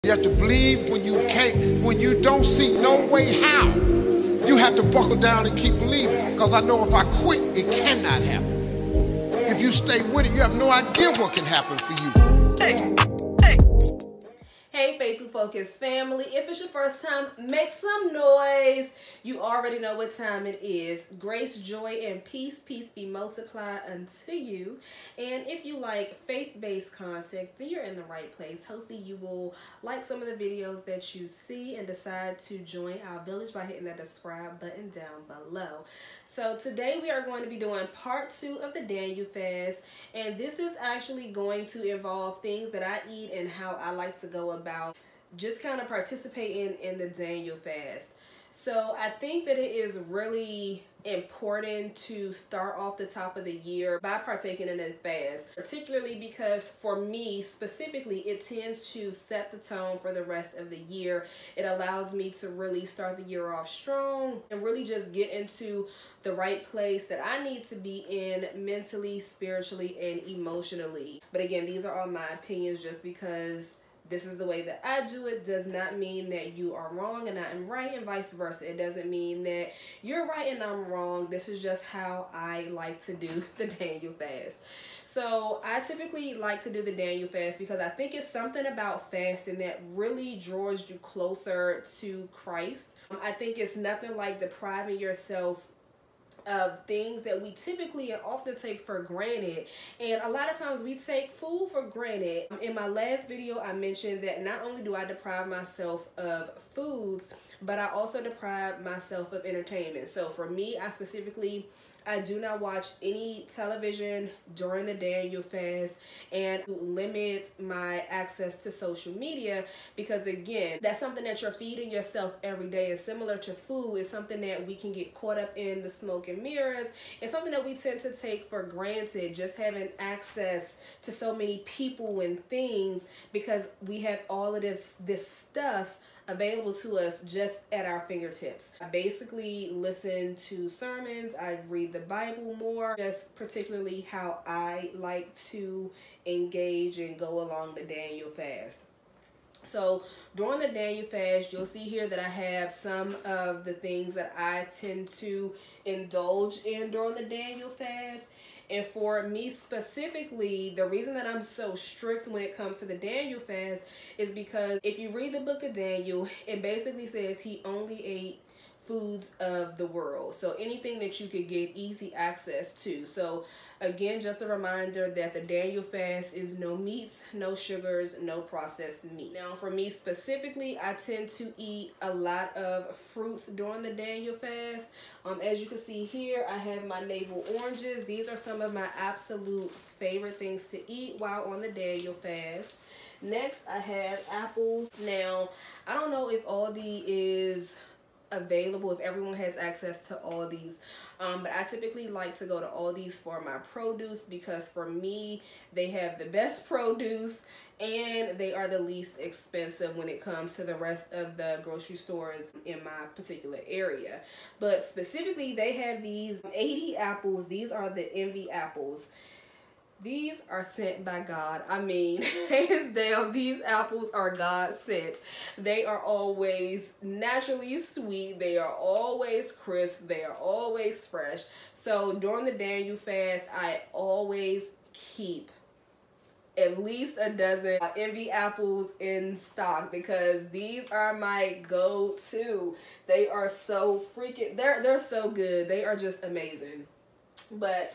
You have to believe when you can't, when you don't see no way how. You have to buckle down and keep believing. Because I know if I quit, it cannot happen. If you stay with it, you have no idea what can happen for you. Hey, Faithful Focus family. If it's your first time, make some noise. You already know what time it is. Grace, joy, and peace be multiplied unto you. And if you like faith-based content, then you're in the right place. Hopefully you will like some of the videos that you see and decide to join our village by hitting that subscribe button down below. So today we are going to be doing part 2 of the Daniel fast. And this is actually going to involve things that I eat and how I like to go about just kind of participating in the Daniel fast. So I think that it is really important to start off the top of the year by partaking in a fast, particularly because for me specifically, it tends to set the tone for the rest of the year. It allows me to really start the year off strong and really just get into the right place that I need to be in mentally, spiritually, and emotionally. But again, these are all my opinions. Just because this is the way that I do it does not mean that you are wrong and I am right, and vice versa. It doesn't mean that you're right and I'm wrong. This is just how I like to do the Daniel fast. So I typically like to do the Daniel fast because I think it's something about fasting that really draws you closer to Christ. I think it's nothing like depriving yourself of things that we typically and often take for granted. And a lot of times we take food for granted. In my last video, I mentioned that not only do I deprive myself of foods, but I also deprive myself of entertainment. So for me, I do not watch any television during the Daniel fast and limit my access to social media because, again, that's something that you're feeding yourself every day. It's similar to food. It's something that we can get caught up in the smoke and mirrors. It's something that we tend to take for granted, just having access to so many people and things because we have all of this stuff available to us just at our fingertips. I basically listen to sermons, I read the Bible more, just particularly how I like to engage and go along the Daniel fast. So during the Daniel fast, you'll see here that I have some of the things that I tend to indulge in during the Daniel fast. And for me specifically, the reason that I'm so strict when it comes to the Daniel fast is because if you read the book of Daniel, it basically says he only ate foods of the world. So anything that you could get easy access to. So again, just a reminder that the Daniel fast is no meats, no sugars, no processed meat. Now for me specifically, I tend to eat a lot of fruits during the Daniel fast. As you can see here, I have my navel oranges. These are some of my absolute favorite things to eat while on the Daniel fast. Next, I have apples. Now, I don't know if Aldi is available, if everyone has access to Aldi's, but I typically like to go to Aldi's for my produce because for me, they have the best produce and they are the least expensive when it comes to the rest of the grocery stores in my particular area. But specifically, they have these 80 apples. These are the Envy apples. These are sent by God. I mean, hands down, these apples are God sent. They are always naturally sweet. They are always crisp. They are always fresh. So during the Daniel fast, I always keep at least a dozen Envy apples in stock because these are my go-to. They are so freaking, they're so good. They are just amazing. But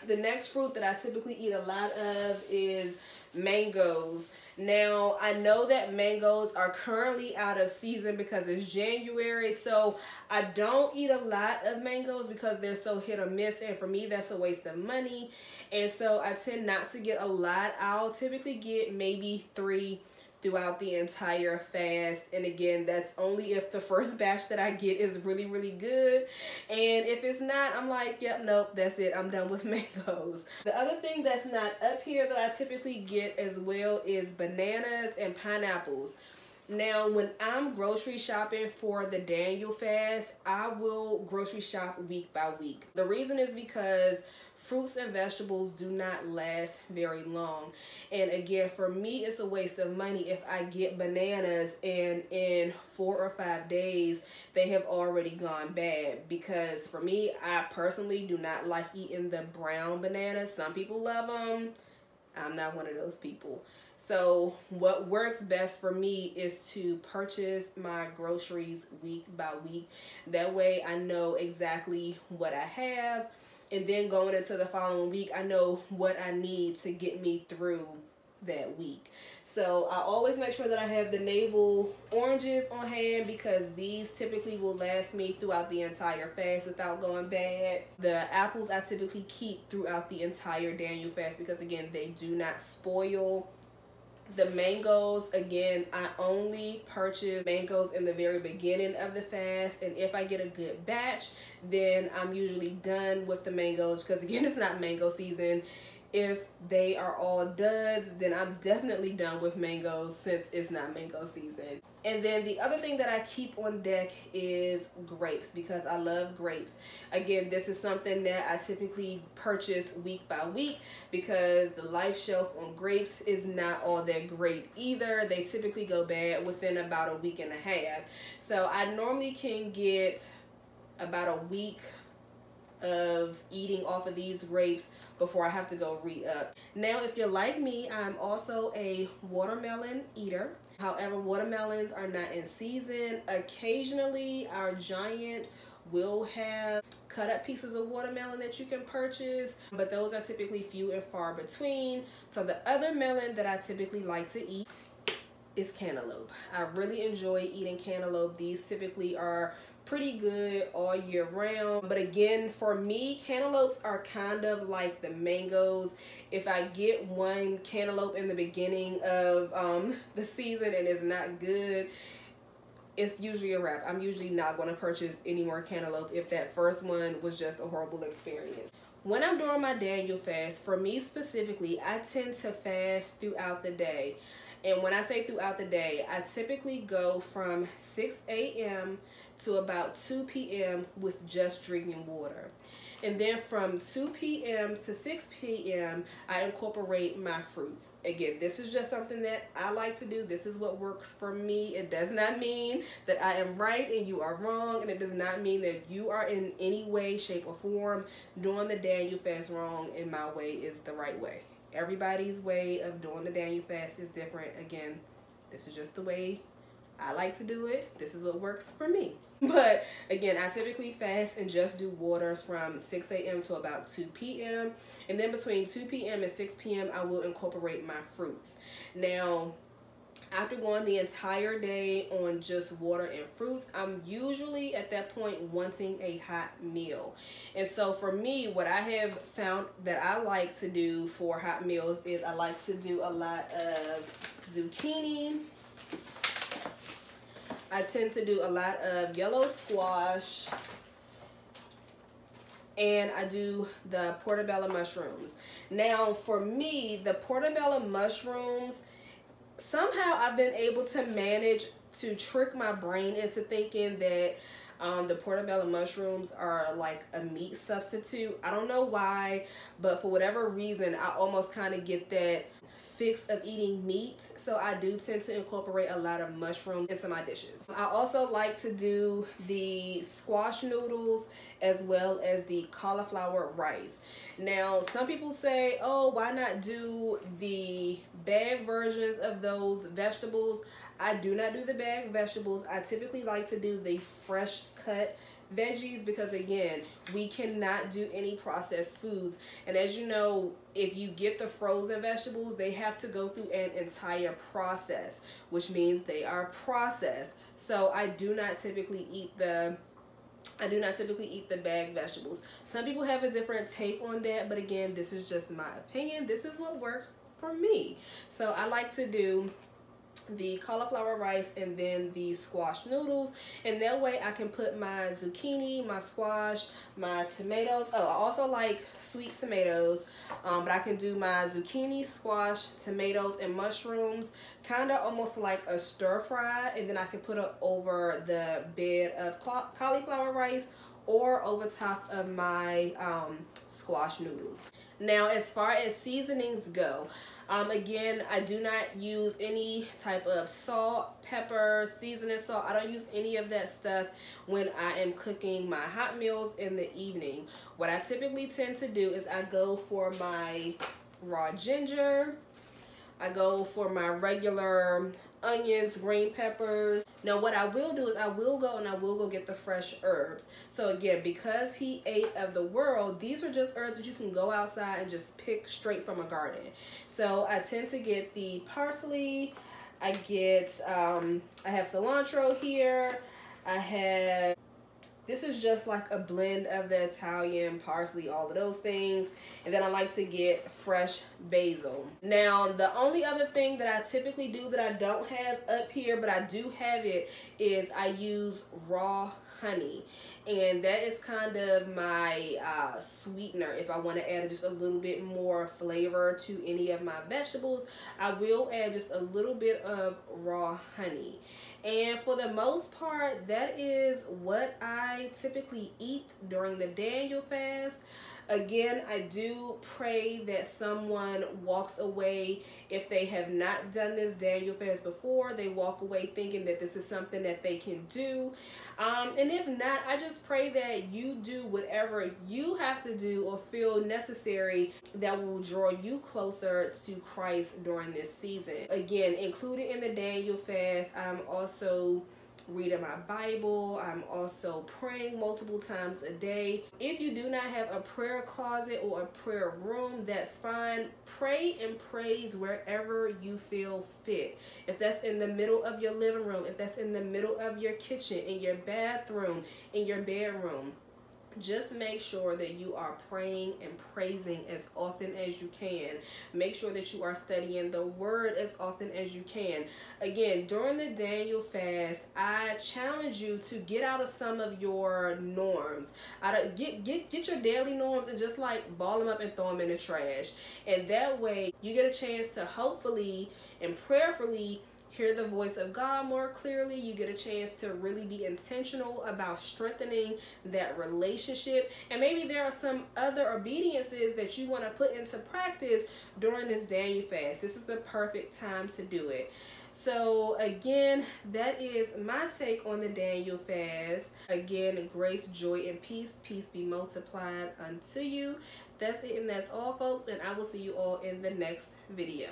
the next fruit that I typically eat a lot of is mangoes. Now, I know that mangoes are currently out of season because it's January, so I don't eat a lot of mangoes because they're so hit or miss, and for me, that's a waste of money. And so I tend not to get a lot. I'll typically get maybe 3 throughout the entire fast, and again, that's only if the first batch that I get is really, really good. And if it's not, I'm like, yep, nope, that's it, I'm done with mangoes. The other thing that's not up here that I typically get as well is bananas and pineapples. Now, when I'm grocery shopping for the Daniel fast, I will grocery shop week by week. The reason is because fruits and vegetables do not last very long. And again, for me, it's a waste of money if I get bananas and in 4 or 5 days they have already gone bad. Because for me, I personally do not like eating the brown bananas. Some people love them. I'm not one of those people. So what works best for me is to purchase my groceries week by week. That way I know exactly what I have, and then going into the following week, I know what I need to get me through that week. So I always make sure that I have the navel oranges on hand, because these typically will last me throughout the entire fast without going bad. The apples I typically keep throughout the entire Daniel fast, because again, they do not spoil. The mangoes, again, I only purchase mangoes in the very beginning of the fast, and if I get a good batch, then I'm usually done with the mangoes, because again, it's not mango season. If they are all duds, then I'm definitely done with mangoes, since it's not mango season. And then the other thing that I keep on deck is grapes, because I love grapes. Again, this is something that I typically purchase week by week, because the life shelf on grapes is not all that great either. They typically go bad within about a week and a half. So I normally can get about a week of eating off of these grapes before I have to go re-up. Now, if you're like me, I'm also a watermelon eater. However, watermelons are not in season. Occasionally, our Giant will have cut up pieces of watermelon that you can purchase, but those are typically few and far between. So the other melon that I typically like to eat is cantaloupe. I really enjoy eating cantaloupe. These typically are pretty good all year round, but again, for me, cantaloupes are kind of like the mangoes. If I get one cantaloupe in the beginning of the season and it's not good, it's usually a wrap. I'm usually not going to purchase any more cantaloupe if that first one was just a horrible experience. When I'm doing my Daniel fast, for me specifically, I tend to fast throughout the day. And when I say throughout the day, I typically go from 6 a.m. to about 2 p.m. with just drinking water. And then from 2 p.m. to 6 p.m., I incorporate my fruits. Again, this is just something that I like to do. This is what works for me. It does not mean that I am right and you are wrong. And it does not mean that you are in any way, shape, or form doing the Daniel fast wrong and my way is the right way. Everybody's way of doing the Daniel fast is different. Again, this is just the way I like to do it. This is what works for me. But again, I typically fast and just do waters from 6 a.m. to about 2 p.m. And then between 2 p.m. and 6 p.m. I will incorporate my fruits. Now, after going the entire day on just water and fruits, I'm usually at that point wanting a hot meal. And so for me, what I have found that I like to do for hot meals is I like to do a lot of zucchini. I tend to do a lot of yellow squash, and I do the portobello mushrooms. Now, for me, the portobello mushrooms, somehow I've been able to manage to trick my brain into thinking that the portobello mushrooms are like a meat substitute. I don't know why, but for whatever reason, I almost kind of get that fix of eating meat. So I do tend to incorporate a lot of mushrooms into my dishes. I also like to do the squash noodles as well as the cauliflower rice. Now, some people say, oh, why not do the bag versions of those vegetables? I do not do the bag vegetables. I typically like to do the fresh cut veggies because, again, we cannot do any processed foods. And as you know, if you get the frozen vegetables, they have to go through an entire process, which means they are processed. So I do not typically eat the bag vegetables. Some people have a different take on that, but again, this is just my opinion. This is what works for me. So I like to do the cauliflower rice and then the squash noodles, and that way I can put my zucchini, my squash, my tomatoes. Oh, I also like sweet tomatoes, but I can do my zucchini, squash, tomatoes, and mushrooms kind of almost like a stir fry, and then I can put it over the bed of cauliflower rice or over top of my squash noodles. Now, as far as seasonings go, again, I do not use any type of salt, pepper, seasoning salt. I don't use any of that stuff when I am cooking my hot meals in the evening. What I typically tend to do is I go for my raw ginger, I go for my regular onions, green peppers. Now what I will do is I will go get the fresh herbs. So again, because he ate of the world, these are just herbs that you can go outside and just pick straight from a garden. So I tend to get the parsley, I get, I have cilantro here, I have, this is just like a blend of the Italian, parsley, all of those things. And then I like to get fresh basil. Now, the only other thing that I typically do that I don't have up here, but I do have it, is I use raw honey. And that is kind of my sweetener. If I want to add just a little bit more flavor to any of my vegetables, I will add just a little bit of raw honey. And for the most part, that is what I typically eat during the Daniel fast. Again, I do pray that someone walks away, if they have not done this Daniel fast before, they walk away thinking that this is something that they can do. And if not, I just pray that you do whatever you have to do or feel necessary that will draw you closer to Christ during this season. Again, included in the Daniel fast, I'm also reading my Bible. I'm also praying multiple times a day. If you do not have a prayer closet or a prayer room, that's fine. Pray and praise wherever you feel fit. If that's in the middle of your living room, if that's in the middle of your kitchen, in your bathroom, in your bedroom, just make sure that you are praying and praising as often as you can. Make sure that you are studying the word as often as you can. Again, during the Daniel fast, I challenge you to get out of some of your norms. Get your daily norms and just like ball them up and throw them in the trash. And that way you get a chance to hopefully and prayerfully hear the voice of God more clearly. You get a chance to really be intentional about strengthening that relationship. And maybe there are some other obediences that you want to put into practice during this Daniel fast. This is the perfect time to do it. So again, that is my take on the Daniel fast. Again, grace, joy, and peace. Peace be multiplied unto you. That's it and that's all, folks. And I will see you all in the next video.